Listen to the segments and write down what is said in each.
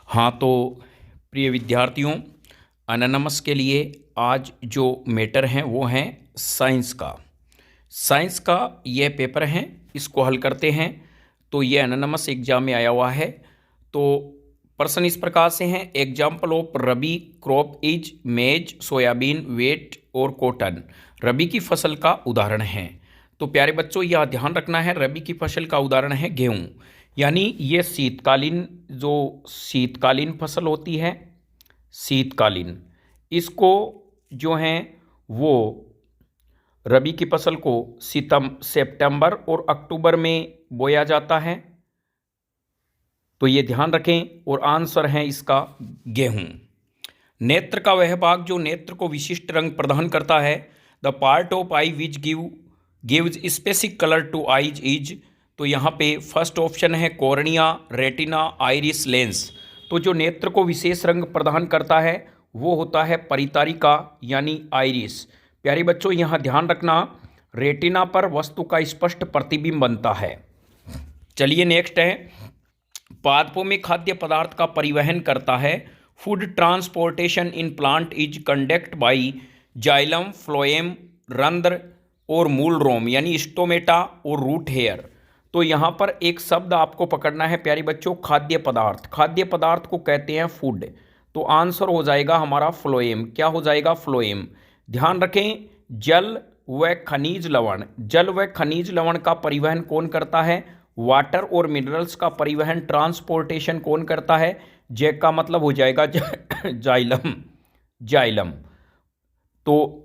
हाँ तो प्रिय विद्यार्थियों, एनानमस के लिए आज जो मैटर हैं वो हैं साइंस का ये पेपर हैं, इसको हल करते हैं। तो ये एनानमस एग्जाम में आया हुआ है। तो प्रश्न इस प्रकार से हैं। Example of rabi crop is मेज, सोयाबीन, वेट और कॉटन। रबी की फसल का उदाहरण है। तो प्यारे बच्चों, यह ध्यान रखना है, रबी की फसल का उदाहरण है गेहूँ। यानी ये शीतकालीन फसल होती है, शीतकालीन, इसको जो है वो रबी की फसल को सितंबर और अक्टूबर में बोया जाता है। तो ये ध्यान रखें और आंसर है इसका गेहूं। नेत्र का वह भाग जो नेत्र को विशिष्ट रंग प्रदान करता है, the part of I which gives specific colour two eyes is. तो यहाँ पे फर्स्ट ऑप्शन है कॉर्निया, रेटिना, आइरिस, लेंस। तो जो नेत्र को विशेष रंग प्रदान करता है वो होता है परितारिका यानी आइरिस। प्यारे बच्चों, यहाँ ध्यान रखना, रेटिना पर वस्तु का स्पष्ट प्रतिबिंब बनता है। चलिए नेक्स्ट है, पादपों में खाद्य पदार्थ का परिवहन करता है। Food transportation in plant is conduct by xylem, phloem, रंध्र और मूल रोम यानी स्टोमेटा और रूट हेयर। तो यहाँ पर एक शब्द आपको पकड़ना है प्यारे बच्चों, खाद्य पदार्थ। खाद्य पदार्थ को कहते हैं फूड। तो आंसर हो जाएगा हमारा फ्लोएम। क्या हो जाएगा? फ्लोएम। ध्यान रखें, जल व खनिज लवण, जल व खनिज लवण का परिवहन कौन करता है? वाटर और मिनरल्स का परिवहन, ट्रांसपोर्टेशन कौन करता है? जैक का मतलब हो जाएगा जाइलम। तो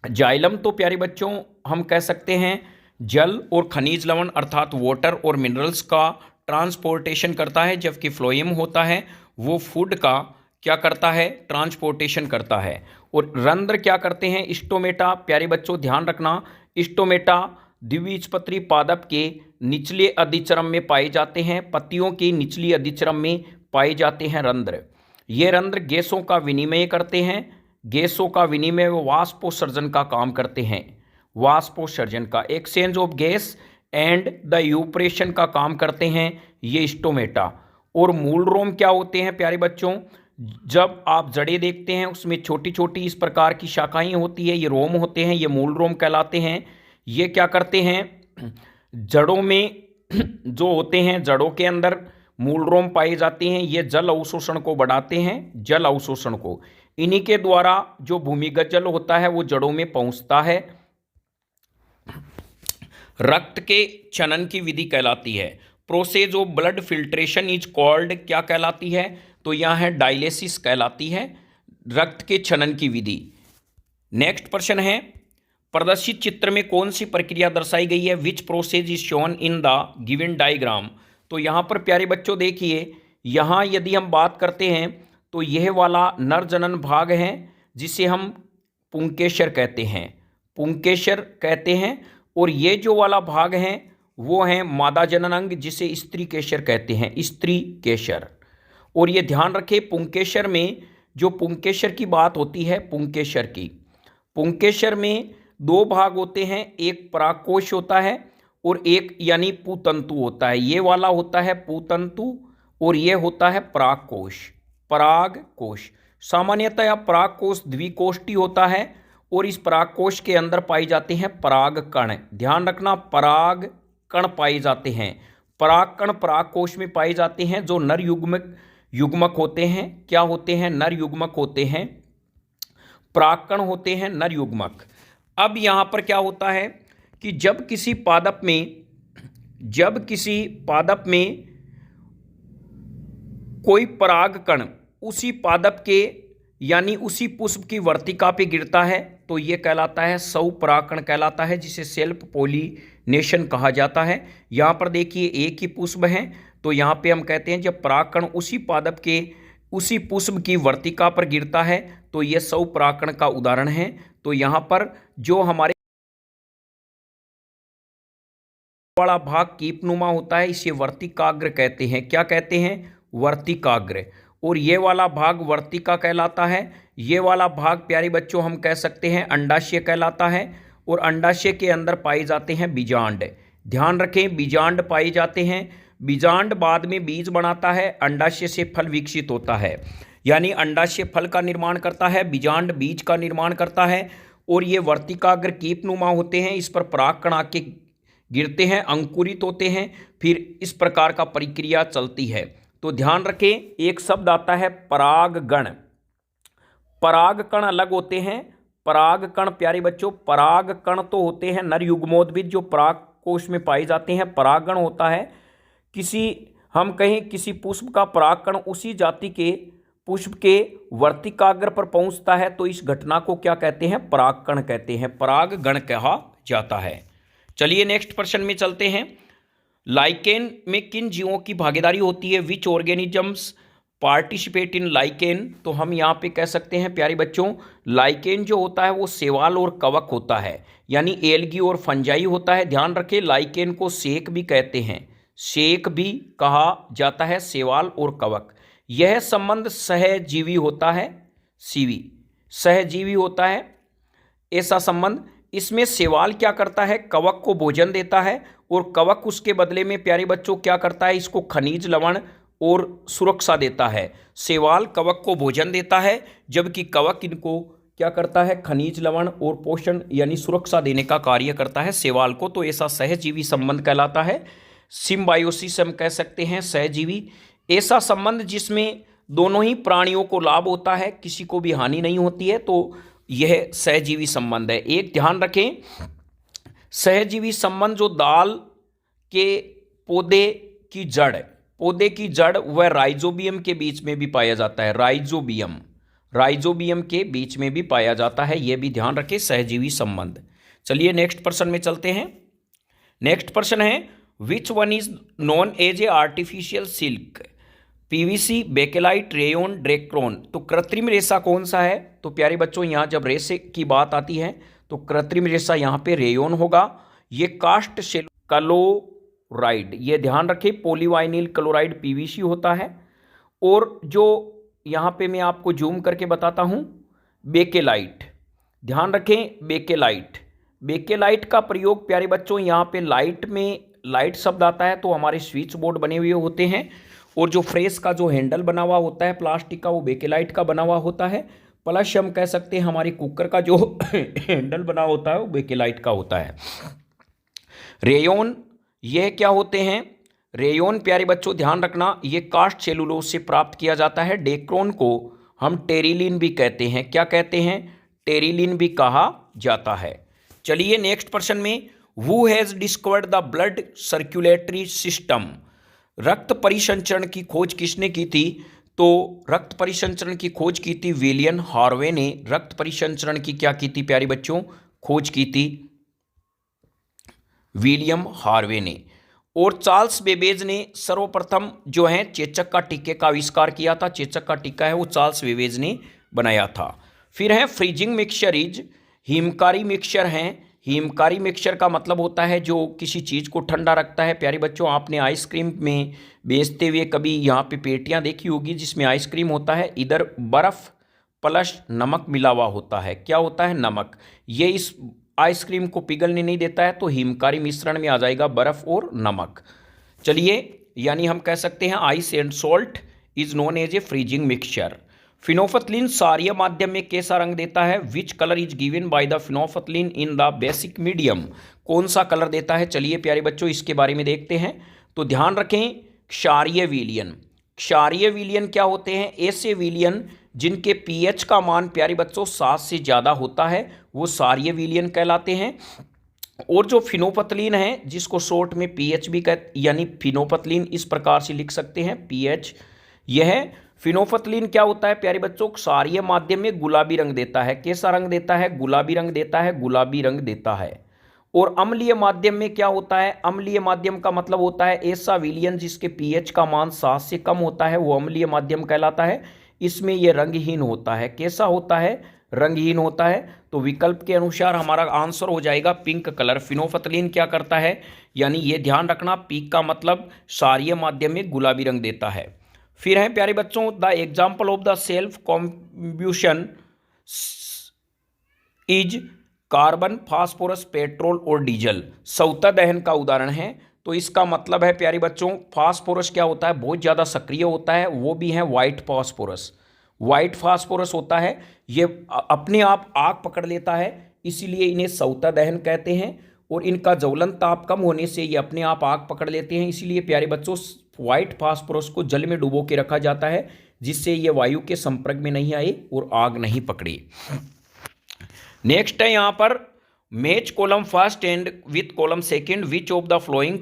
जाइलम तो प्यारे बच्चों हम कह सकते हैं जल और खनिज लवण अर्थात वाटर और मिनरल्स का ट्रांसपोर्टेशन करता है, जबकि फ्लोएम होता है वो फूड का क्या करता है? ट्रांसपोर्टेशन करता है। और रंध्र क्या करते हैं? स्टोमेटा। प्यारे बच्चों ध्यान रखना, स्टोमेटा द्विबीजपत्री पादप के निचले अधिचरम में पाए जाते हैं, पत्तियों की निचली अधिचरम में पाए जाते हैं रंध्र। ये रंध्र गैसों का विनिमय करते हैं, गैसों का विनिमय व वाष्पोत्सर्जन का काम करते हैं। वाष्पोत्सर्जन का, exchange of gas and the यूप्रेशन का काम करते हैं ये स्टोमेटा। और मूल रोम क्या होते हैं प्यारे बच्चों? जब आप जड़ें देखते हैं उसमें छोटी छोटी इस प्रकार की शाखाएं होती है, ये रोम होते हैं, ये मूल रोम कहलाते हैं। ये क्या करते हैं? जड़ों में जो होते हैं, जड़ों के अंदर मूल रोम पाए जाते हैं, ये जल अवशोषण को बढ़ाते हैं, जल अवशोषण को। इन्हीं के द्वारा जो भूमिगत जल होता है वो जड़ों में पहुंचता है। रक्त के चनन की विधि कहलाती है। Process of blood filtration is called, क्या कहलाती है? तो यहाँ है डायलिसिस कहलाती है, रक्त के चनन की विधि। नेक्स्ट प्रश्न है, प्रदर्शित चित्र में कौन सी प्रक्रिया दर्शाई गई है? Which process is shown in the given diagram. तो यहाँ पर प्यारे बच्चों देखिए, यहाँ यदि हम बात करते हैं तो यह वाला नर जनन भाग है जिसे हम पुंकेसर कहते हैं, पुंकेसर कहते हैं। और ये जो वाला भाग है वो है मादा जनन अंग जिसे स्त्री केसर कहते हैं, स्त्री केसर। और ये ध्यान रखें, पुंकेसर में जो पुंकेसर की बात होती है, पुंकेसर की, पुंकेसर में दो भाग होते हैं, एक परागकोश होता है और एक यानी पुतंतु होता है। ये वाला होता है पुतंतु और ये होता है परागकोश, परागकोश। सामान्यतः परागकोश द्विकोष्ठी होता है और इस परागकोश के अंदर पाई जाते हैं परागकण। ध्यान रखना, परागकण पाए जाते हैं। परागकण परागकोश में पाए जाते हैं जो नर युग्मक होते हैं। क्या होते हैं? नर युग्मक होते हैं, परागकण होते हैं नर युग्मक। अब यहाँ पर क्या होता है कि जब किसी पादप में कोई परागकण उसी पादप के यानी उसी पुष्प की वर्तिका पे गिरता है तो ये कहलाता है स्वपरागकण कहलाता है, जिसे सेल्फ पोलिनेशन कहा जाता है। यहाँ पर देखिए एक ही पुष्प है तो यहाँ पे हम कहते हैं जब परागकण उसी पादप के उसी पुष्प की वर्तिका पर गिरता है तो ये स्वपरागकण का उदाहरण है। तो यहाँ पर जो हमारे वाला भाग कीपनुमा होता है इसे वर्तिकाग्र कहते हैं। क्या कहते हैं? वर्तिकाग्र। और ये वाला भाग वर्तिका कहलाता है। ये वाला भाग प्यारे बच्चों हम कह सकते हैं अंडाशय कहलाता है। और अंडाशय के अंदर पाए जाते हैं बीजांड। ध्यान रखें, बीजांड पाए जाते हैं। बीजांड बाद में बीज बनाता है, अंडाशय से फल विकसित होता है, यानी अंडाशय फल का निर्माण करता है, बीजांड बीज का निर्माण करता है, और ये वर्तिकाग्र कीपनुमा होते हैं। इस पर परागकण आके गिरते हैं, अंकुरित होते हैं, फिर इस प्रकार का प्रक्रिया चलती है। तो ध्यान रखें, एक शब्द आता है परागगण। परागकण अलग होते हैं। परागकण प्यारे बच्चों, परागकण तो होते हैं नर युग्मोद्भिद जो परागकोश में पाए जाते हैं। परागगण होता है हम कहें किसी पुष्प का परागकण उसी जाति के पुष्प के वर्तिकाग्र पर पहुंचता है, तो इस घटना को क्या कहते हैं? परागकण कहते हैं, परागगण कहा जाता है। चलिए नेक्स्ट प्रश्न में चलते हैं। लाइकेन में किन जीवों की भागीदारी होती है? विच ऑर्गेनिजम्स पार्टिसिपेट इन लाइकेन? तो हम यहाँ पे कह सकते हैं प्यारे बच्चों, लाइकेन जो होता है वो शैवाल और कवक होता है, यानी एल्गी और फंजाई होता है। ध्यान रखें, लाइकेन को सेक भी कहते हैं, सेक भी कहा जाता है, शैवाल और कवक। यह संबंध सहजीवी होता है, सीवी सहजीवी होता है ऐसा संबंध। इसमें शैवाल क्या करता है? कवक को भोजन देता है, और कवक उसके बदले में प्यारे बच्चों क्या करता है? इसको खनिज लवण और सुरक्षा देता है। शैवाल कवक को भोजन देता है, जबकि कवक इनको क्या करता है? खनिज लवण और पोषण यानी सुरक्षा देने का कार्य करता है शैवाल को। तो ऐसा सहजीवी संबंध कहलाता है। सिम्बायोसिस हम कह सकते हैं, सहजीवी ऐसा संबंध जिसमें दोनों ही प्राणियों को लाभ होता है, किसी को भी हानि नहीं होती है, तो यह सहजीवी संबंध है। एक ध्यान रखें, सहजीवी संबंध जो दाल के पौधे की जड़ व राइजोबियम के बीच में भी पाया जाता है। राइजोबियम के बीच में भी पाया जाता है, यह भी ध्यान रखें, सहजीवी संबंध। चलिए नेक्स्ट प्रश्न में चलते हैं। नेक्स्ट प्रश्न है, which one is known as a artificial silk? PVC, bakelite, rayon, dacron. तो कृत्रिम रेशा कौन सा है? तो प्यारे बच्चों, यहाँ जब रेशे की बात आती है तो कृत्रिम रेशा यहाँ पे रेयोन होगा। ये कास्ट सेल क्लोराइड, ये ध्यान रखें, पॉलीवाइनिल क्लोराइड पीवीसी होता है। और जो यहाँ पे मैं आपको जूम करके बताता हूँ, बेकेलाइट, ध्यान रखें, बेकेलाइट का प्रयोग प्यारे बच्चों यहाँ पे लाइट में, लाइट शब्द आता है तो हमारे स्विच बोर्ड बने हुए होते हैं, और जो फ्रेश का जो हैंडल बना हुआ होता है प्लास्टिक का, वो बेकेलाइट का बना हुआ होता है। प्लस हम कह सकते हैं हमारे कुकर का जो हैंडल बना होता है वो बेकेलाइट का होता है। रेयोन, यह क्या होते हैं? रेयोन प्यारे बच्चों ध्यान रखना, ये कास्ट सेलुलोज से प्राप्त किया जाता है। डेक्रोन को हम टेरिलिन भी कहते हैं, क्या कहते हैं? टेरिलिन भी कहा जाता है। चलिए नेक्स्ट प्रश्न में, who has discovered the blood circulatory system? रक्त परिसंचरण की खोज किसने की थी? तो रक्त परिसंचरण की खोज की थी विलियम हार्वे ने। रक्त परिसंचरण की क्या की थी प्यारे बच्चों? खोज की थी विलियम हार्वे ने। और चार्ल्स बेबेज ने सर्वप्रथम जो है चेचक का टीके का आविष्कार किया था। चेचक का टीका है वो चार्ल्स बेबेज ने बनाया था। फिर है फ्रीजिंग मिक्सचर इज, हिमकारी मिक्सचर हैं। हिमकारी मिक्सचर का मतलब होता है जो किसी चीज़ को ठंडा रखता है। प्यारे बच्चों, आपने आइसक्रीम में बेचते हुए कभी यहाँ पे पेटियाँ देखी होगी जिसमें आइसक्रीम होता है, इधर बर्फ़ प्लस नमक मिला हुआ होता है। क्या होता है? नमक। ये इस आइसक्रीम को पिघलने नहीं देता है, तो हिमकारी मिश्रण में आ जाएगा बर्फ़ और नमक। चलिए, यानी हम कह सकते हैं ice and salt is known as a freezing mixture. Phenolphthalein सारीय माध्यम में कैसा रंग देता है? Which colour is given by the phenolphthalein in the basic medium? कौन सा कलर देता है? चलिए प्यारे बच्चों, इसके बारे में देखते हैं। तो ध्यान रखें, क्षारीय विलयन। क्षारीय विलयन क्या होते हैं? ऐसे विलयन जिनके पीएच का मान प्यारे बच्चों 7 से ज़्यादा होता है, वो क्षारीय विलयन कहलाते हैं। और जो फिनोफ्थलीन है, जिसको शॉर्ट में पीएच भी कहते, यानी फिनोफ्थलीन इस प्रकार से लिख सकते हैं, पीएच। यह फिनोफ्थलीन क्या होता है प्यारे बच्चों? क्षारीय माध्यम में गुलाबी रंग देता है। कैसा रंग देता है? गुलाबी रंग देता है, गुलाबी रंग देता है। और अम्लीय माध्यम में क्या होता है? अम्लीय माध्यम का मतलब होता है ऐसा विलयन जिसके पीएच का मान 7 से कम होता है, वो अम्लीय माध्यम कहलाता है। इसमें यह रंगहीन होता है। कैसा होता है? रंगहीन होता है। तो विकल्प के अनुसार हमारा आंसर हो जाएगा पिंक कलर। फिनोफ्थलीन क्या करता है? यानी ये ध्यान रखना, पिंक का मतलब क्षारीय माध्यम में गुलाबी रंग देता है। फिर है प्यारे बच्चों, the example of the self combustion is carbon, phosphorus, petrol और डीजल। स्वतः दहन का उदाहरण है। तो इसका मतलब है प्यारे बच्चों फास्फोरस क्या होता है, बहुत ज़्यादा सक्रिय होता है, वो भी है वाइट फास्फोरस। वाइट फास्फोरस होता है, ये अपने आप आग पकड़ लेता है, इसीलिए इन्हें सौता दहन कहते हैं। और इनका ज्वलन ताप कम होने से ये अपने आप आग पकड़ लेते हैं, इसीलिए प्यारे बच्चों वाइट फास्फोरस को जल में डुबो के रखा जाता है, जिससे ये वायु के संपर्क में नहीं आए और आग नहीं पकड़े। नेक्स्ट है यहाँ पर match column first and with column second which of the flowing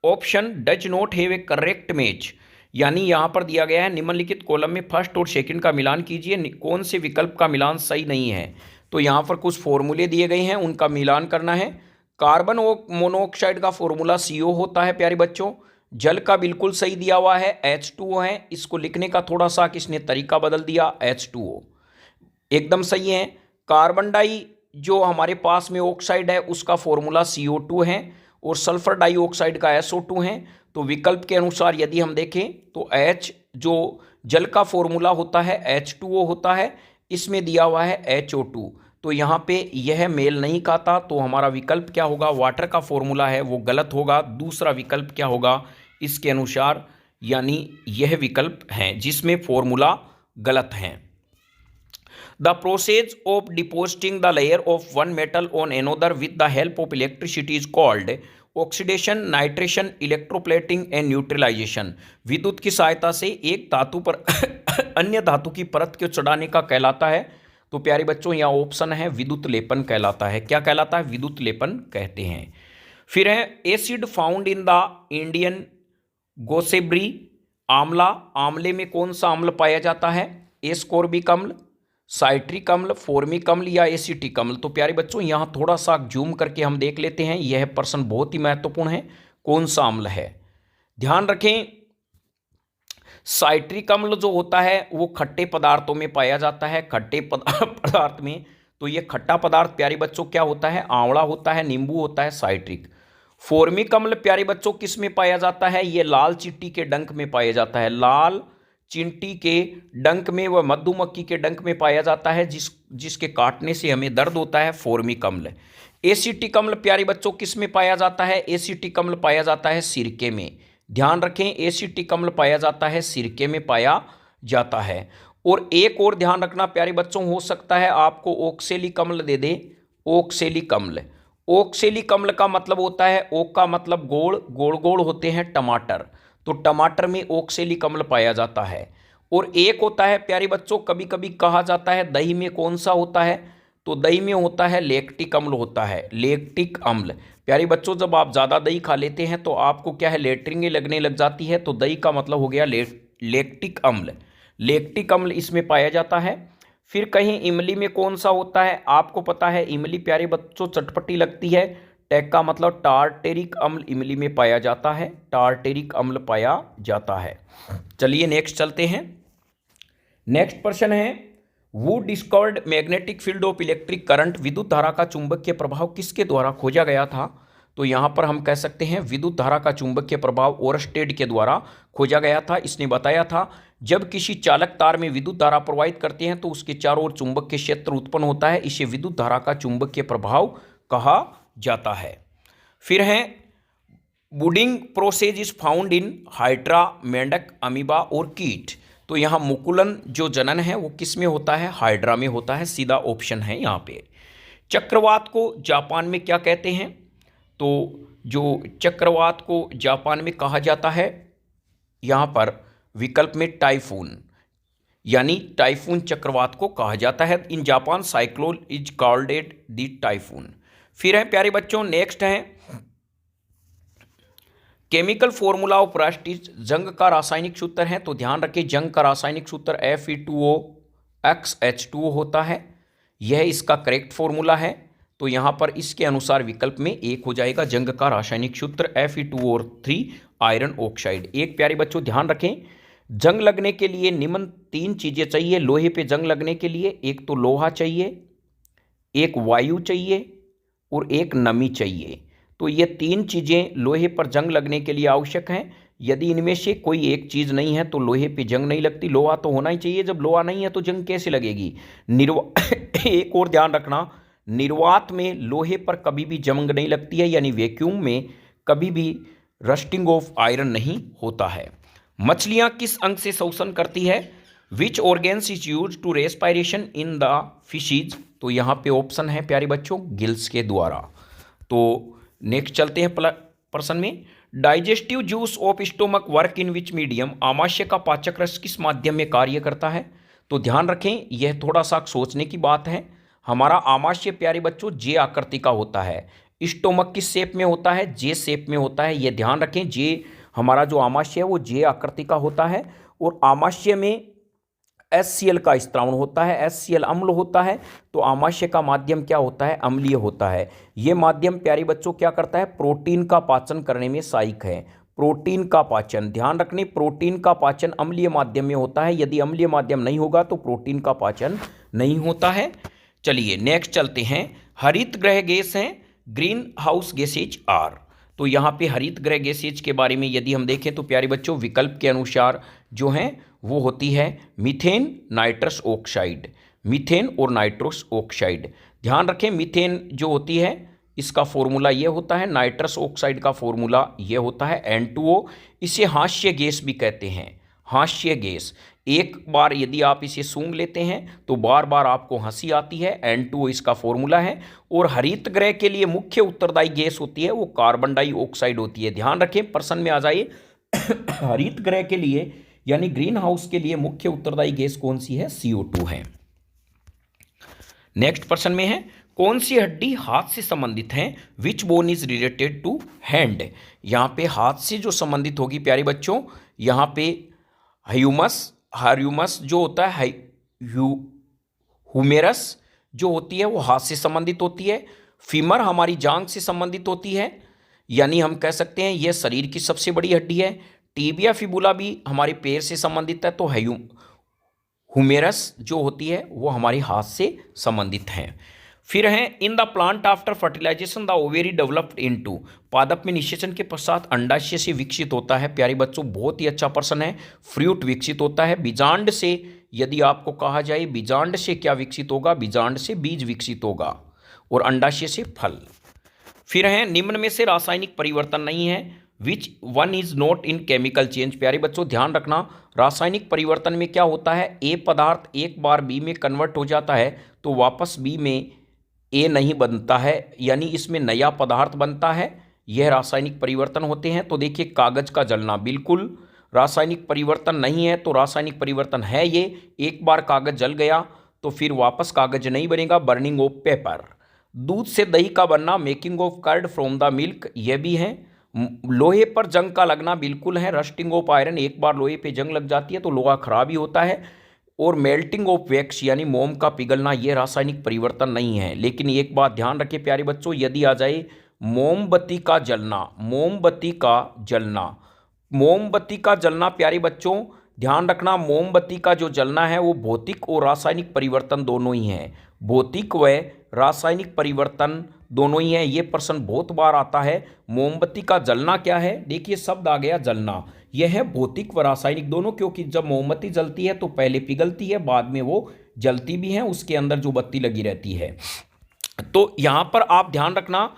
option does not have A correct match. यानी यहाँ पर दिया गया है निम्नलिखित कॉलम में फर्स्ट और सेकंड का मिलान कीजिए, कौन से विकल्प का मिलान सही नहीं है। तो यहाँ पर कुछ फॉर्मूले दिए गए हैं, उनका मिलान करना है। कार्बन मोनोऑक्साइड का फॉर्मूला CO होता है प्यारे बच्चों। जल का बिल्कुल सही दिया हुआ है, H2O है। इसको लिखने का थोड़ा सा किसने तरीका बदल दिया, H2O एकदम सही है। कार्बन डाई जो हमारे पास में ऑक्साइड है उसका फॉर्मूला CO2 है और सल्फर डाइऑक्साइड का SO2 है। तो विकल्प के अनुसार यदि हम देखें तो H जो जल का फॉर्मूला होता है H2O होता है, इसमें दिया हुआ है HO2। तो यहाँ पे यह मेल नहीं खाता, तो हमारा विकल्प क्या होगा, वाटर का फॉर्मूला है वो गलत होगा। दूसरा विकल्प क्या होगा इसके अनुसार, यानी यह विकल्प है जिसमें फॉर्मूला गलत है। The process of depositing the layer of one metal on another with the help of electricity is called oxidation, nitration, electroplating and neutralization। विद्युत की सहायता से एक धातु पर अन्य धातु की परत को चढ़ाने का कहलाता है। तो प्यारे बच्चों यहाँ ऑप्शन है विद्युत लेपन कहलाता है। क्या कहलाता है, विद्युत लेपन कहते हैं। फिर है acid found in the Indian gooseberry. आंवला, आंवले में कौन सा अम्ल पाया जाता है, एस्कोर्बिक अम्ल, साइट्रिक अम्ल, फॉर्मिक अम्ल या एसिटिक अम्ल। तो प्यारे बच्चों यहाँ थोड़ा सा जूम करके हम देख लेते हैं, यह प्रश्न बहुत ही महत्वपूर्ण है, कौन सा अम्ल है। ध्यान रखें साइट्रिक अम्ल जो होता है वो खट्टे पदार्थों में पाया जाता है, खट्टे पदार्थ में। तो ये खट्टा पदार्थ प्यारे बच्चों क्या होता है, आंवला होता है, नींबू होता है, साइट्रिक। फॉर्मिक अम्ल प्यारे बच्चों किस में पाया जाता है, ये लाल चींटी के डंक में पाया जाता है, लाल चींटी के डंक में व मधुमक्खी के डंक में पाया जाता है, जिसके काटने से हमें दर्द होता है, फॉर्मिक अम्ल। एसिटिक अम्ल प्यारे बच्चों किस में पाया जाता है, एसिटिक अम्ल पाया जाता है सिरके में। ध्यान रखें एसिटिक अम्ल पाया जाता है सिरके में पाया जाता है। और एक और ध्यान रखना प्यारे बच्चों, हो सकता है आपको ऑक्सेलिक अम्ल दे दे, ऑक्सेलिक अम्ल। ऑक्सेलिक अम्ल का मतलब होता है, ओक का मतलब गोल, गोल गोल होते हैं टमाटर, तो टमाटर में ऑक्सेलिक अम्ल पाया जाता है। और एक होता है प्यारे बच्चों, कभी कभी कहा जाता है दही में कौन सा होता है, तो दही में होता है लैक्टिक अम्ल होता है, लैक्टिक अम्ल। प्यारे बच्चों जब आप ज़्यादा दही खा लेते हैं तो आपको क्या है, लेटरिंग लगने लग जाती है, तो दही का मतलब हो गया लैक्टिक अम्ल, लैक्टिक अम्ल इसमें पाया जाता है। फिर कहीं इमली में कौन सा होता है, आपको पता है इमली प्यारे बच्चों चटपटी लगती है, टैग का मतलब टार्टेरिक अम्ल इमली में पाया जाता है, टार्टेरिक अम्ल पाया जाता है। चलिए नेक्स्ट चलते हैं। नेक्स्ट प्रश्न है वो discovered magnetic field of electric current, विद्युत धारा का चुंबकीय प्रभाव किसके द्वारा खोजा गया था। तो यहाँ पर हम कह सकते हैं विद्युत धारा का चुंबकीय प्रभाव ओरस्टेड के द्वारा खोजा गया था। इसने बताया था जब किसी चालक तार में विद्युत धारा प्रवाहित करते हैं तो उसके चारों ओर चुंबकीय क्षेत्र उत्पन्न होता है, इसे विद्युत धारा का चुंबकीय प्रभाव कहा जाता है। फिर है budding process is found in hydra, मेंढक, अमीबा और कीट। तो यहाँ मुकुलन जो जनन है वो किस में होता है, हाइड्रा में होता है, सीधा ऑप्शन है यहाँ पे। चक्रवात को जापान में क्या कहते हैं, तो जो चक्रवात को जापान में कहा जाता है यहाँ पर विकल्प में टाइफून, यानी टाइफून चक्रवात को कहा जाता है। In Japan cyclone is called at the typhoon. फिर है प्यारे बच्चों नेक्स्ट है chemical formula of rust is, जंग का रासायनिक सूत्र है। तो ध्यान रखें जंग का रासायनिक सूत्र Fe2O(H2O) होता है, यह इसका करेक्ट फॉर्मूला है। तो यहाँ पर इसके अनुसार विकल्प में एक हो जाएगा, जंग का रासायनिक सूत्र Fe2O और 3 आयरन ऑक्साइड। एक प्यारे बच्चों ध्यान रखें जंग लगने के लिए निम्न 3 चीज़ें चाहिए लोहे पे जंग लगने के लिए, एक तो लोहा चाहिए, एक वायु चाहिए और एक नमी चाहिए। तो ये 3 चीज़ें लोहे पर जंग लगने के लिए आवश्यक हैं। यदि इनमें से कोई एक चीज़ नहीं है तो लोहे पे जंग नहीं लगती, लोहा तो होना ही चाहिए, जब लोहा नहीं है तो जंग कैसे लगेगी। एक और ध्यान रखना निर्वात में लोहे पर कभी भी जंग नहीं लगती है, यानी वैक्यूम में कभी भी रस्टिंग ऑफ आयरन नहीं होता है। मछलियां किस अंग से श्वसन करती है? Which organs is use to respiration in the fishes? तो यहाँ पे ऑप्शन है प्यारे बच्चों गिल्स के द्वारा। तो नेक्स्ट चलते हैं प्रश्न में। Digestive juice of stomach work in which medium? आमाशय का पाचक रस किस माध्यम में कार्य करता है? तो ध्यान रखें यह थोड़ा सा सोचने की बात है। हमारा आमाशय प्यारे बच्चों जे आकृति का होता है। स्टोमक किस शेप में होता है? जे शेप में होता है। यह ध्यान रखें जे हमारा जो आमाशय है वो जे आकृति का होता है और आमाशय में HCl का स्त्रावण होता है, HCl अम्ल होता है। तो आमाशय का माध्यम क्या होता है? अम्लीय होता है। ये माध्यम प्यारे बच्चों क्या करता है? प्रोटीन का पाचन करने में सहायक है। प्रोटीन का पाचन, ध्यान रखने प्रोटीन का पाचन अम्लीय माध्यम में होता है। यदि अम्लीय माध्यम नहीं होगा तो प्रोटीन का पाचन नहीं होता है। चलिए नेक्स्ट चलते हैं। हरित गृह गैस हैं ग्रीन हाउस गैसेज आर। तो यहाँ पे हरित गृह गैसेज के बारे में यदि हम देखें तो प्यारे बच्चों विकल्प के अनुसार जो हैं वो होती है मीथेन, नाइट्रस ऑक्साइड। मीथेन और नाइट्रस ऑक्साइड। ध्यान रखें मीथेन जो होती है इसका फॉर्मूला ये होता है, नाइट्रस ऑक्साइड का फॉर्मूला ये होता है N2O। इसे हास्य गैस भी कहते हैं, हास्य गैस। एक बार यदि आप इसे सूंघ लेते हैं तो बार बार आपको हंसी आती है। N2O इसका फॉर्मूला है। और हरित गृह के लिए मुख्य उत्तरदायी गैस होती है वो कार्बन डाइऑक्साइड होती है। ध्यान रखें प्रश्न में आ जाइए हरित गृह के लिए यानी ग्रीन हाउस के लिए मुख्य उत्तरदायी गैस कौन सी है? CO2 है। नेक्स्ट प्रश्न में है कौन सी हड्डी हाथ से संबंधित है? Which bone is related to hand? यहाँ पे हाथ से जो संबंधित होगी प्यारे बच्चों, यहाँ पे ह्यूमरस जो होता है, हुमेरस जो होती है वो हाथ से संबंधित होती है। फीमर हमारी जांघ से संबंधित होती है, यानी हम कह सकते हैं यह शरीर की सबसे बड़ी हड्डी है। टीबिया फिबुला भी हमारे पैर से संबंधित है। तो हुमेरस जो होती है वो हमारे हाथ से संबंधित है। फिर है in the plant after fertilization the ovary developed into. पादप में निषेचन के पश्चात अंडाशय से विकसित होता है। प्यारे बच्चों बहुत ही अच्छा प्रश्न है। फ्रूट विकसित होता है। बीजांड से यदि आपको कहा जाए बीजांड से क्या विकसित होगा? बीजांड से बीज विकसित होगा और अंडाशय से फल। फिर है निम्न में से रासायनिक परिवर्तन नहीं है। Which one is not in chemical change? प्यारे बच्चों ध्यान रखना रासायनिक परिवर्तन में क्या होता है? ए पदार्थ एक बार बी में कन्वर्ट हो जाता है तो वापस बी में ए नहीं बनता है, यानी इसमें नया पदार्थ बनता है। यह रासायनिक परिवर्तन होते हैं। तो देखिए कागज का जलना बिल्कुल रासायनिक परिवर्तन नहीं है। तो रासायनिक परिवर्तन है ये, एक बार कागज जल गया तो फिर वापस कागज नहीं बनेगा, बर्निंग ऑफ पेपर। दूध से दही का बनना, making of curd from the milk, यह भी है। लोहे पर जंग का लगना बिल्कुल है, रस्टिंग ऑफ आयरन, एक बार लोहे पे जंग लग जाती है तो लोहा खराब ही होता है। और मेल्टिंग ऑफ वैक्स यानी मोम का पिघलना, यह रासायनिक परिवर्तन नहीं है। लेकिन एक बात ध्यान रखें प्यारे बच्चों, यदि आ जाए मोमबत्ती का जलना, मोमबत्ती का जलना, मोमबत्ती का जलना प्यारे बच्चों ध्यान रखना मोमबत्ती का जो जलना है वो भौतिक और रासायनिक परिवर्तन दोनों ही हैं। भौतिक व रासायनिक परिवर्तन दोनों ही हैं। ये प्रश्न बहुत बार आता है। मोमबत्ती का जलना क्या है? देखिए शब्द आ गया जलना, यह है भौतिक व रासायनिक दोनों, क्योंकि जब मोमबत्ती जलती है तो पहले पिघलती है, बाद में वो जलती भी है, उसके अंदर जो बत्ती लगी रहती है। तो यहाँ पर आप ध्यान रखना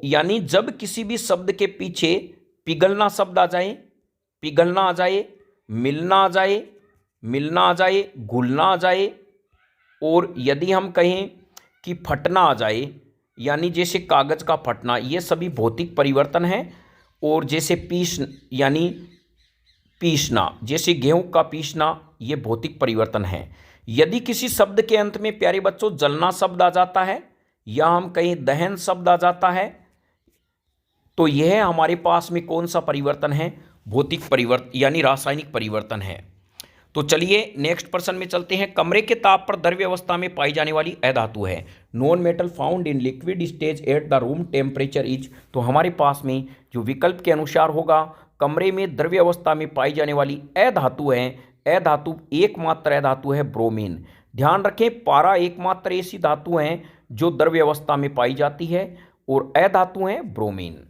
यानी जब किसी भी शब्द के पीछे पिघलना शब्द आ जाए, पिघलना आ जाए, मिलना आ जाए, मिलना आ जाए, घुलना आ जाए, और यदि हम कहें कि फटना आ जाए यानी जैसे कागज का फटना, ये सभी भौतिक परिवर्तन हैं। और जैसे यानी पीसना, जैसे गेहूं का पीसना, ये भौतिक परिवर्तन है। यदि किसी शब्द के अंत में प्यारे बच्चों जलना शब्द आ जाता है या हम कहीं दहन शब्द आ जाता है तो यह हमारे पास में कौन सा परिवर्तन है? भौतिक परिवर्तन यानी रासायनिक परिवर्तन है। तो चलिए नेक्स्ट प्रश्न में चलते हैं। कमरे के ताप पर द्रव्य अवस्था में पाई जाने वाली अधातु है। Non metal found in liquid stage at the room temperature is. तो हमारे पास में जो विकल्प के अनुसार होगा, कमरे में द्रव्य अवस्था में पाई जाने वाली अधातु है, अधातु एकमात्र अधातु है ब्रोमीन। ध्यान रखें पारा एकमात्र ऐसी धातु है जो द्रव्य अवस्था में पाई जाती है और अधातु है ब्रोमीन।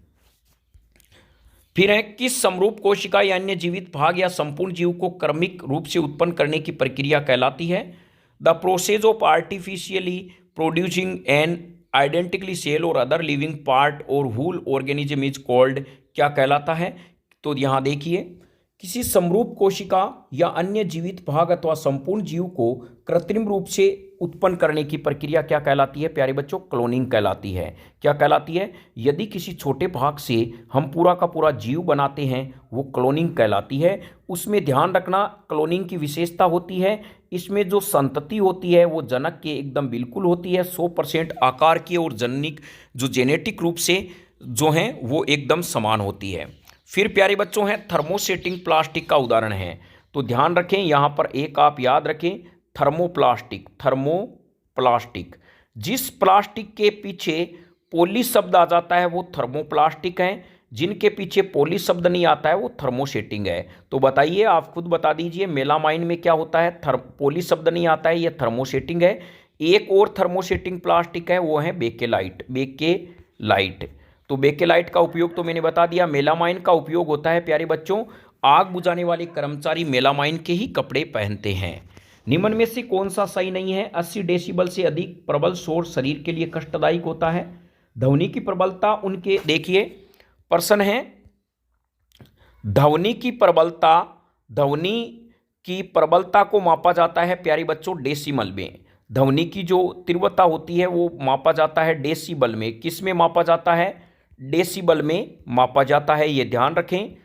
फिर है किस समरूप कोशिका या अन्य जीवित भाग या संपूर्ण जीव को क्रमिक रूप से उत्पन्न करने की प्रक्रिया कहलाती है? The process of artificially producing an identically cell or other living part or whole organism is called, क्या कहलाता है? तो यहां देखिए, किसी समरूप कोशिका या अन्य जीवित भाग अथवा संपूर्ण जीव को कृत्रिम रूप से उत्पन्न करने की प्रक्रिया क्या कहलाती है प्यारे बच्चों? क्लोनिंग कहलाती है। क्या कहलाती है? यदि किसी छोटे भाग से हम पूरा का पूरा जीव बनाते हैं वो क्लोनिंग कहलाती है। उसमें ध्यान रखना, क्लोनिंग की विशेषता होती है, इसमें जो संतति होती है वो जनक के एकदम बिल्कुल होती है, 100% आकार की, और जननिक जो जेनेटिक रूप से जो हैं वो एकदम समान होती है। फिर प्यारे बच्चों हैं थर्मोसेटिंग प्लास्टिक का उदाहरण है। तो ध्यान रखें, यहाँ पर एक आप याद रखें, थर्मोप्लास्टिक। थर्मोप्लास्टिक, जिस प्लास्टिक के पीछे पोली शब्द आ जाता है वो थर्मोप्लास्टिक है, जिनके पीछे पोली शब्द नहीं आता है वो थर्मोसेटिंग है। तो बताइए, आप खुद बता दीजिए, मेलामाइन में क्या होता है? पोली शब्द नहीं आता है, ये थर्मोसेटिंग है। एक और थर्मोसेटिंग प्लास्टिक है, वो है बेकेलाइट। बेकेलाइट, तो बेकेलाइट का उपयोग तो मैंने बता दिया। मेलामाइन का उपयोग होता है प्यारे बच्चों, आग बुझाने वाले कर्मचारी मेलामाइन के ही कपड़े पहनते हैं। निम्न में से कौन सा सही नहीं है? 80 डेसिबल से अधिक प्रबल शोर शरीर के लिए कष्टदायक होता है। ध्वनि की प्रबलता उनके, देखिए प्रश्न है, ध्वनि की प्रबलता, ध्वनि की प्रबलता को मापा जाता है प्यारे बच्चों डेसिमल में। ध्वनि की जो तीव्रता होती है वो मापा जाता है डेसिबल में। किस में मापा जाता है? डेसिबल में मापा जाता है, ये ध्यान रखें।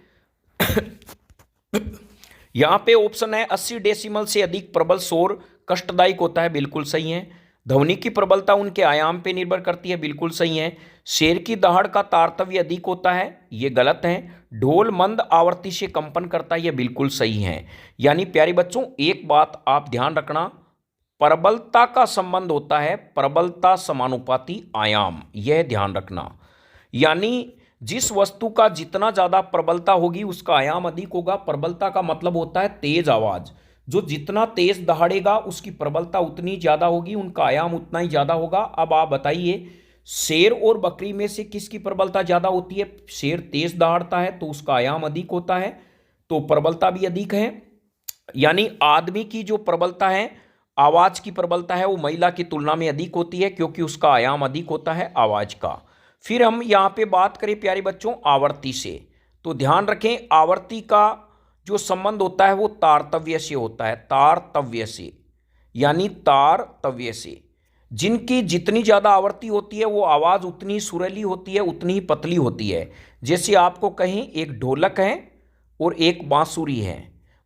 यहां पे ऑप्शन है 80 डेसिमल से अधिक प्रबल शोर कष्टदायक होता है, बिल्कुल सही है। ध्वनि की प्रबलता उनके आयाम पे निर्भर करती है, बिल्कुल सही है। शेर की दहाड़ का तारतव्य अधिक होता है, ये गलत है। ढोल मंद आवृत्ति से कंपन करता है, ये बिल्कुल सही है। यानी प्यारे बच्चों एक बात आप ध्यान रखना, प्रबलता का संबंध होता है प्रबलता समानुपाती आयाम, यह ध्यान रखना। यानी जिस वस्तु का जितना ज्यादा प्रबलता होगी उसका आयाम अधिक होगा। प्रबलता का मतलब होता है तेज आवाज, जो जितना तेज दहाड़ेगा उसकी प्रबलता उतनी ज्यादा होगी, उनका आयाम उतना ही ज्यादा होगा। अब आप बताइए, शेर और बकरी में से किसकी प्रबलता ज्यादा होती है? शेर तेज दहाड़ता है तो उसका आयाम अधिक होता है, तो प्रबलता भी अधिक है। यानी आदमी की जो प्रबलता है, आवाज की प्रबलता है, वो महिला की तुलना में अधिक होती है, क्योंकि उसका आयाम अधिक होता है आवाज का। फिर हम यहां पे बात करें प्यारे बच्चों आवृत्ति से, तो ध्यान रखें आवृत्ति का जो संबंध होता है वो तारतव्य से होता है। तारतव्य से, यानी तारतव्य से, जिनकी जितनी ज्यादा आवृत्ति होती है वो आवाज उतनी सुरीली होती है, उतनी ही पतली होती है। जैसे आपको कहें एक ढोलक है और एक बांसुरी है,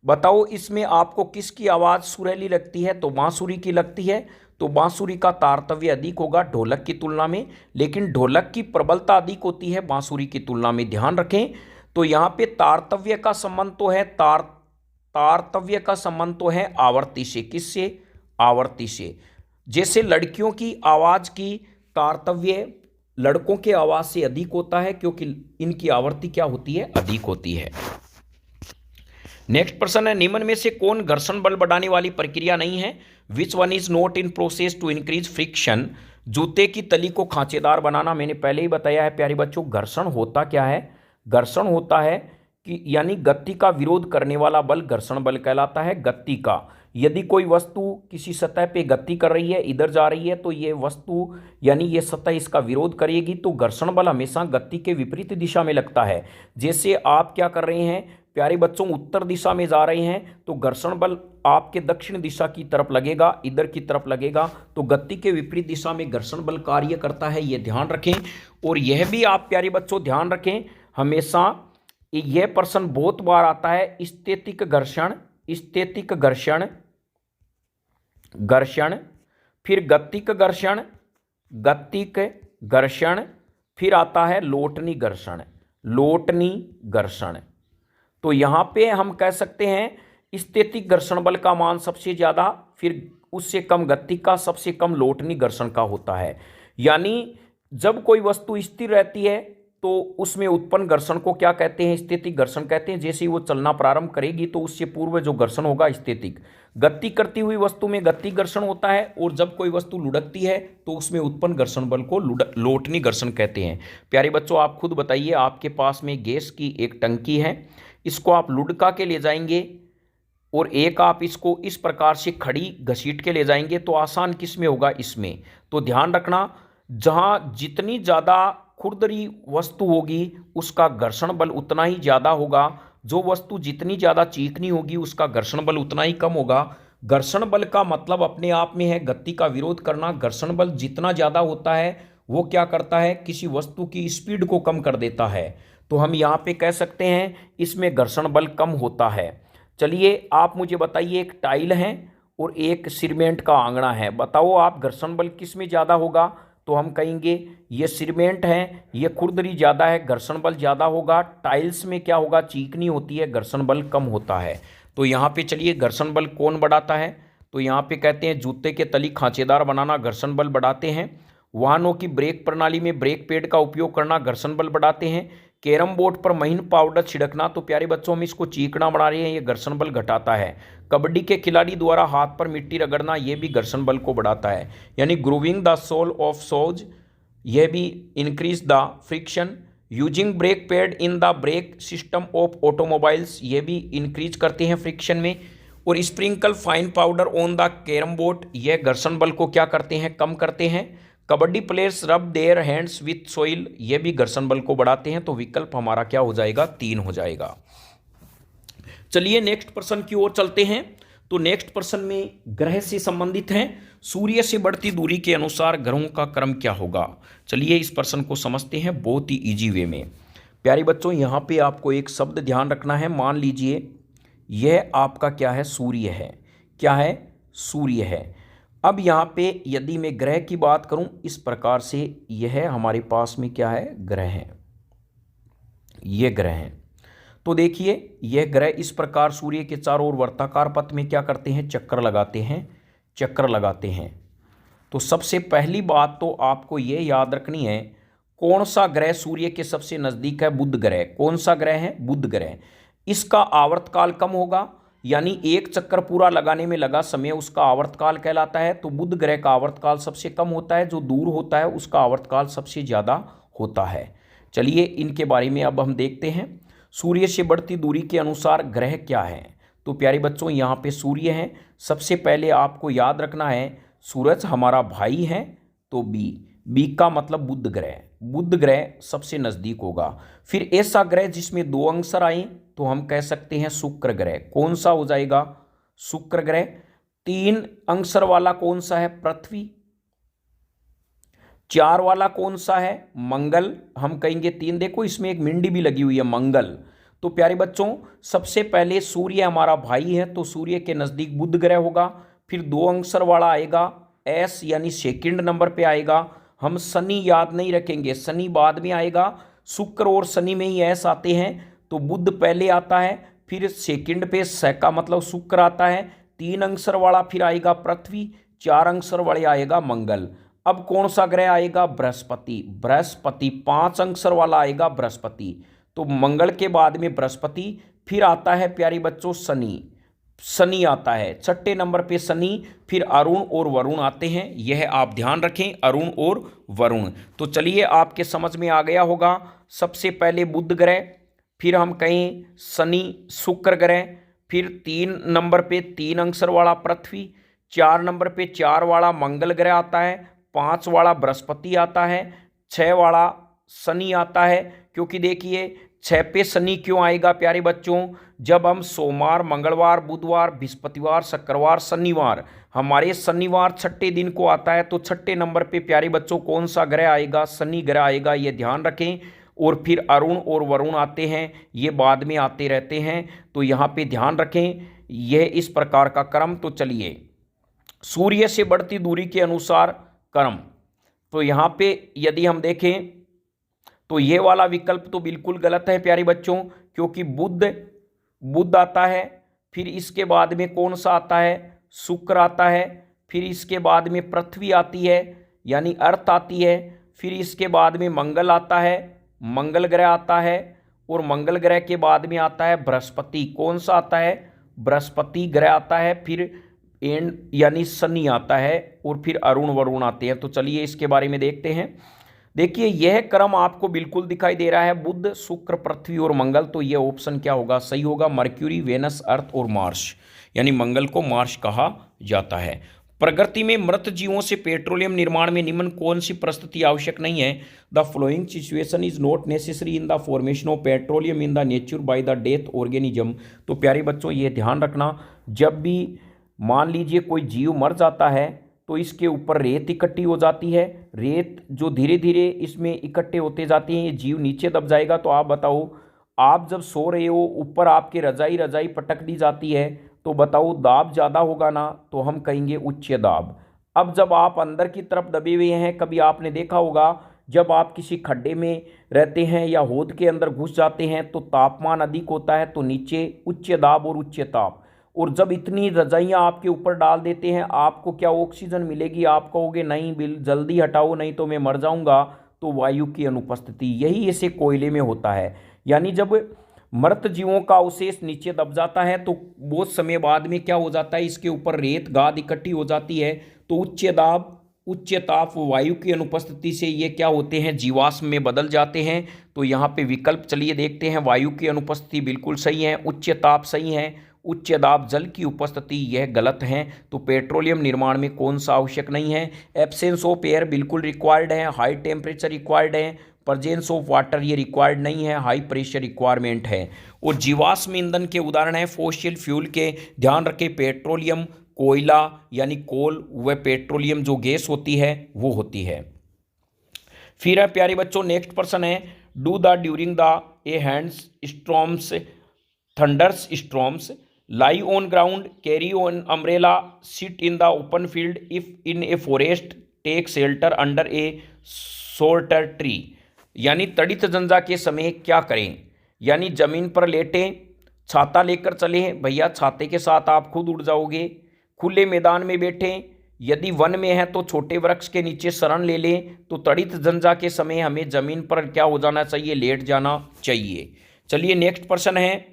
बताओ इसमें आपको किसकी आवाज सुरीली लगती है? तो बांसुरी की लगती है, तो बांसुरी का तारतव्य अधिक होगा ढोलक की तुलना में, लेकिन ढोलक की प्रबलता अधिक होती है बांसुरी की तुलना में, ध्यान रखें। तो यहाँ पे तारतव्य का संबंध तो है तारतव्य का संबंध तो है आवृत्ति से। किससे? आवृत्ति से। जैसे लड़कियों की आवाज की तारतव्य लड़कों के आवाज से अधिक होता है, क्योंकि इनकी आवृत्ति क्या होती है? अधिक होती है। नेक्स्ट प्रश्न है, निम्न में से कौन घर्षण बल बढ़ाने वाली प्रक्रिया नहीं है? Which one is not in process to increase friction? जूते की तली को खांचेदार बनाना, मैंने पहले ही बताया है प्यारे बच्चों। घर्षण होता क्या है? घर्षण होता है कि यानी गति का विरोध करने वाला बल घर्षण बल कहलाता है। गति का, यदि कोई वस्तु किसी सतह पे गति कर रही है, इधर जा रही है, तो ये वस्तु यानी ये सतह इसका विरोध करेगी, तो घर्षण बल हमेशा गति के विपरीत दिशा में लगता है। जैसे आप क्या कर रहे हैं प्यारे बच्चों, उत्तर दिशा में जा रहे हैं तो घर्षण बल आपके दक्षिण दिशा की तरफ लगेगा, इधर की तरफ लगेगा, तो गति के विपरीत दिशा में घर्षण बल कार्य करता है, ये ध्यान रखें। और यह भी आप प्यारे बच्चों ध्यान रखें, हमेशा यह प्रश्न बहुत बार आता है, स्थैतिक घर्षण, स्थैतिक घर्षण, घर्षण, फिर गतिक घर्षण, गतिक घर्षण, फिर आता है लोटनी घर्षण, लोटनी घर्षण। तो यहां पे हम कह सकते हैं स्थैतिक घर्षण बल का मान सबसे ज्यादा, फिर उससे कम गति का, सबसे कम लोटनी घर्षण का होता है। यानी जब कोई वस्तु स्थिर रहती है तो उसमें उत्पन्न घर्षण को क्या कहते हैं? स्थैतिक घर्षण कहते हैं। जैसे ही वो चलना प्रारंभ करेगी तो उससे पूर्व जो घर्षण होगा स्थैतिक। गति करती हुई वस्तु में गति घर्षण होता है, और जब कोई वस्तु लुढ़कती है तो उसमें उत्पन्न घर्षण बल को लोटनी घर्षण कहते हैं। प्यारे बच्चों आप खुद बताइए, आपके पास में गैस की एक टंकी है, इसको आप लुढ़का के ले जाएंगे और एक आप इसको इस प्रकार से खड़ी घसीट के ले जाएंगे, तो आसान किस में होगा? इसमें। तो ध्यान रखना, जहां जितनी ज़्यादा खुरदरी वस्तु होगी उसका घर्षण बल उतना ही ज़्यादा होगा, जो वस्तु जितनी ज़्यादा चिकनी होगी उसका घर्षण बल उतना ही कम होगा। घर्षण बल का मतलब अपने आप में है गति का विरोध करना। घर्षण बल जितना ज़्यादा होता है वो क्या करता है, किसी वस्तु की स्पीड को कम कर देता है। तो हम यहाँ पे कह सकते हैं इसमें घर्षण बल कम होता है। चलिए आप मुझे बताइए, एक टाइल है और एक सीमेंट का आंगना है, बताओ आप घर्षण बल किस में ज़्यादा होगा। तो हम कहेंगे ये सीमेंट है, ये खुरदरी ज़्यादा है, घर्षण बल ज़्यादा होगा। टाइल्स में क्या होगा, चिकनी होती है, घर्षण बल कम होता है। तो यहाँ पे चलिए घर्षण बल कौन बढ़ाता है, तो यहाँ पे कहते हैं जूते के तली खांचेदार बनाना घर्षण बल बढ़ाते हैं। वाहनों की ब्रेक प्रणाली में ब्रेक पैड का उपयोग करना घर्षण बल बढ़ाते हैं। कैरम बोर्ड पर महीन पाउडर छिड़कना, तो प्यारे बच्चों हम इसको चीकना बना रहे हैं, ये घर्षण बल घटाता है। कबड्डी के खिलाड़ी द्वारा हाथ पर मिट्टी रगड़ना, ये भी घर्षण बल को बढ़ाता है। यानी grooving the sole of shoes, यह भी increase the friction. Using brake pad in the brake system of automobiles, ये भी इंक्रीज करते हैं फ्रिक्शन में। और sprinkle fine powder on the carrom board, यह घर्षण बल को क्या करते हैं, कम करते हैं। कबड्डी प्लेयर्स रब देयर हैंड्स विथ सोइल, ये भी घर्षण बल को बढ़ाते हैं। तो विकल्प हमारा क्या हो जाएगा, 3 हो जाएगा। चलिए नेक्स्ट प्रश्न की ओर चलते हैं। तो नेक्स्ट प्रश्न में ग्रह से संबंधित है। सूर्य से बढ़ती दूरी के अनुसार ग्रहों का क्रम क्या होगा। चलिए इस प्रश्न को समझते हैं बहुत ही इजी वे में। प्यारे बच्चों यहाँ पे आपको एक शब्द ध्यान रखना है। मान लीजिए यह आपका क्या है, सूर्य है। क्या है, सूर्य है। अब यहाँ पे यदि मैं ग्रह की बात करूं इस प्रकार से, यह हमारे पास में क्या है, ग्रह है, ये ग्रह है। तो देखिए यह ग्रह इस प्रकार सूर्य के चारों ओर वर्ताकार पथ में क्या करते हैं, चक्कर लगाते हैं, चक्कर लगाते हैं। तो सबसे पहली बात तो आपको यह याद रखनी है, कौन सा ग्रह सूर्य के सबसे नजदीक है, बुध ग्रह। कौन सा ग्रह है, बुध ग्रह। इसका आवर्तकाल कम होगा, यानी एक चक्कर पूरा लगाने में लगा समय उसका आवर्तकाल कहलाता है। तो बुध ग्रह का आवर्तकाल सबसे कम होता है, जो दूर होता है उसका आवर्तकाल सबसे ज़्यादा होता है। चलिए इनके बारे में अब हम देखते हैं। सूर्य से बढ़ती दूरी के अनुसार ग्रह क्या है। तो प्यारे बच्चों यहाँ पे सूर्य है। सबसे पहले आपको याद रखना है सूरज हमारा भाई है, तो बी का मतलब बुध ग्रह। बुध ग्रह सबसे नज़दीक होगा। फिर ऐसा ग्रह जिसमें 2 अंशर आए तो हम कह सकते हैं शुक्र ग्रह। कौन सा हो जाएगा, शुक्र ग्रह। 3 अंशर वाला कौन सा है, पृथ्वी। 4 वाला कौन सा है, मंगल। हम कहेंगे 3, देखो इसमें एक मिंडी भी लगी हुई है, मंगल। तो प्यारे बच्चों सबसे पहले सूर्य हमारा भाई है, तो सूर्य के नज़दीक बुध ग्रह होगा। फिर 2 अंशर वाला आएगा एस, यानी सेकंड नंबर पे आएगा। हम शनि याद नहीं रखेंगे, शनि बाद में आएगा। शुक्र और शनि में ही एस आते हैं, तो बुध पहले आता है, फिर सेकंड पे स का मतलब शुक्र आता है। 3 अंशर वाला फिर आएगा पृथ्वी, 4 अंशर वाले आएगा मंगल। अब कौन सा ग्रह आएगा, बृहस्पति। बृहस्पति 5 अंशर वाला आएगा बृहस्पति। तो मंगल के बाद में बृहस्पति, फिर आता है प्यारी बच्चों शनि। शनि आता है 6ठे नंबर पे शनि। फिर अरुण और वरुण आते हैं, यह आप ध्यान रखें, अरुण और वरुण। तो चलिए आपके समझ में आ गया होगा। सबसे पहले बुध ग्रह, फिर हम कहें शनि शुक्र ग्रह, फिर 3 नंबर पे 3 अंशर वाला पृथ्वी, 4 नंबर पे 4 वाला मंगल ग्रह आता है, 5 वाला बृहस्पति आता है, 6 वाला शनि आता है। क्योंकि देखिए 6 पे शनि क्यों आएगा प्यारे बच्चों, जब हम सोमवार, मंगलवार, बुधवार, बृहस्पतिवार, शुक्रवार, शनिवार, हमारे शनिवार 6ठे दिन को आता है, तो 6ठे नंबर पे प्यारे बच्चों कौन सा ग्रह आएगा, शनि ग्रह आएगा, ये ध्यान रखें। और फिर अरुण और वरुण आते हैं, ये बाद में आते रहते हैं, तो यहाँ पे ध्यान रखें, यह इस प्रकार का क्रम। तो चलिए सूर्य से बढ़ती दूरी के अनुसार क्रम, तो यहाँ पे यदि हम देखें तो ये वाला विकल्प तो बिल्कुल गलत है प्यारे बच्चों, क्योंकि बुध आता है, फिर इसके बाद में कौन सा आता है, शुक्र आता है, फिर इसके बाद में पृथ्वी आती है यानी अर्थ आती है, फिर इसके बाद में मंगल आता है, मंगल ग्रह आता है, और मंगल ग्रह के बाद में आता है बृहस्पति। कौन सा आता है, बृहस्पति ग्रह आता है, फिर एंड यानी शनि आता है, और फिर अरुण वरुण आते हैं। तो चलिए इसके बारे में देखते हैं। देखिए यह क्रम आपको बिल्कुल दिखाई दे रहा है, बुध शुक्र पृथ्वी और मंगल। तो यह ऑप्शन क्या होगा, सही होगा, मर्क्यूरी, वेनस, अर्थ और मार्स, यानी मंगल को मार्स कहा जाता है। प्रकृति में मृत जीवों से पेट्रोलियम निर्माण में निम्न कौन सी परिस्थिति आवश्यक नहीं है? The flowing situation is not necessary in the formation of petroleum in the nature by the death organism. तो प्यारे बच्चों ये ध्यान रखना, जब भी मान लीजिए कोई जीव मर जाता है तो इसके ऊपर रेत इकट्ठी हो जाती है। रेत जो धीरे धीरे इसमें इकट्ठे होते जाती हैं, ये जीव नीचे दब जाएगा। तो आप बताओ, आप जब सो रहे हो, ऊपर आपके रजाई रजाई पटक दी जाती है, तो बताओ दाब ज़्यादा होगा ना, तो हम कहेंगे उच्च दाब। अब जब आप अंदर की तरफ दबे हुए हैं, कभी आपने देखा होगा जब आप किसी खड्डे में रहते हैं या होद के अंदर घुस जाते हैं तो तापमान अधिक होता है, तो नीचे उच्च दाब और उच्च ताप। और जब इतनी रजाइयाँ आपके ऊपर डाल देते हैं, आपको क्या ऑक्सीजन मिलेगी? आप कहोगे नहीं, बिल जल्दी हटाओ नहीं तो मैं मर जाऊंगा। तो वायु की अनुपस्थिति, यही ऐसे कोयले में होता है। यानी जब मृत जीवों का अवशेष नीचे दब जाता है तो बहुत समय बाद में क्या हो जाता है, इसके ऊपर रेत गाद इकट्ठी हो जाती है। तो उच्च दाब उच्च ताप वायु की अनुपस्थिति से ये क्या होते हैं, जीवाश्म में बदल जाते हैं। तो यहाँ पे विकल्प चलिए देखते हैं। वायु की अनुपस्थिति बिल्कुल सही है, उच्च ताप सही है, उच्च दाब जल की उपस्थिति यह गलत है। तो पेट्रोलियम निर्माण में कौन सा आवश्यक नहीं है? एब्सेंस ऑफ एयर बिल्कुल रिक्वायर्ड है, हाई टेम्परेचर रिक्वायर्ड है, प्रेजेंस ऑफ वाटर ये रिक्वायर्ड नहीं है, हाई प्रेशर रिक्वायरमेंट है। और जीवाश्म ईंधन के उदाहरण है फॉसिल फ्यूल के, ध्यान रखें पेट्रोलियम, कोयला यानी कोल, वह पेट्रोलियम जो गैस होती है वो होती है। फिर है प्यारे बच्चों नेक्स्ट प्रश्न है, do the during the a hands storms thunders storms lie on ground, carry on umbrella, sit in the open field, if in a forest, take shelter under a shorter tree. यानी तड़ित जंजा के समय क्या करें? यानी जमीन पर लेटें, छाता लेकर चलें, भैया छाते के साथ आप खुद उड़ जाओगे। खुले मैदान में बैठें, यदि वन में है तो छोटे वृक्ष के नीचे शरण ले लें। तो तड़ित जंजा के समय हमें जमीन पर क्या हो जाना चाहिए, लेट जाना चाहिए। चलिए नेक्स्ट प्रश्न है,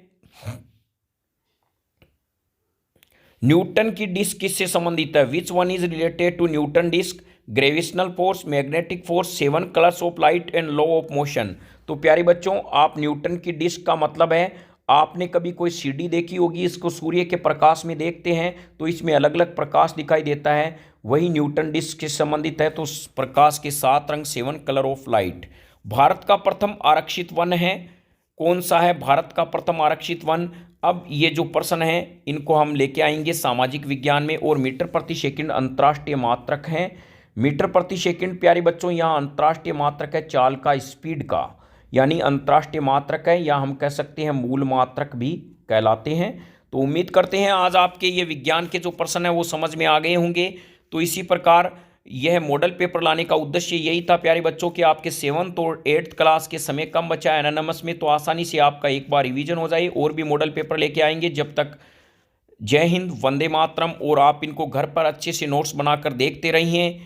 न्यूटन की डिस्क किससे संबंधित है? Which one is related to Newton disc? Gravitational force, magnetic force, 7 colours of light and law of motion. तो प्यारे बच्चों आप न्यूटन की डिस्क का मतलब है, आपने कभी कोई सीडी देखी होगी, इसको सूर्य के प्रकाश में देखते हैं तो इसमें अलग अलग प्रकाश दिखाई देता है, वही न्यूटन डिस्क से संबंधित है। तो प्रकाश के 7 रंग, 7 कलर ऑफ लाइट। भारत का प्रथम आरक्षित वन है, कौन सा है भारत का प्रथम आरक्षित वन? अब ये जो प्रश्न है इनको हम लेके आएंगे सामाजिक विज्ञान में। और मीटर प्रति सेकंड अंतर्राष्ट्रीय मात्रक है। मीटर प्रति सेकंड प्यारे बच्चों यहाँ अंतर्राष्ट्रीय मात्रक है चाल का, स्पीड का, यानी अंतर्राष्ट्रीय मात्रक है, या हम कह सकते हैं मूल मात्रक भी कहलाते हैं। तो उम्मीद करते हैं आज आपके ये विज्ञान के जो प्रश्न है वो समझ में आ गए होंगे। तो इसी प्रकार यह मॉडल पेपर लाने का उद्देश्य यही था प्यारे बच्चों कि आपके 7th और 8th क्लास के समय कम बचा है एनानमस में, तो आसानी से आपका एक बार रिवीजन हो जाए। और भी मॉडल पेपर लेके आएंगे। जब तक जय हिंद, वंदे मातरम। और आप इनको घर पर अच्छे से नोट्स बनाकर देखते रहिए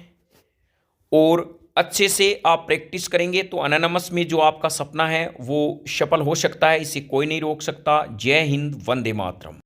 और अच्छे से आप प्रैक्टिस करेंगे तो एनानमस में जो आपका सपना है वो सफल हो सकता है, इसे कोई नहीं रोक सकता। जय हिंद, वंदे मातरम।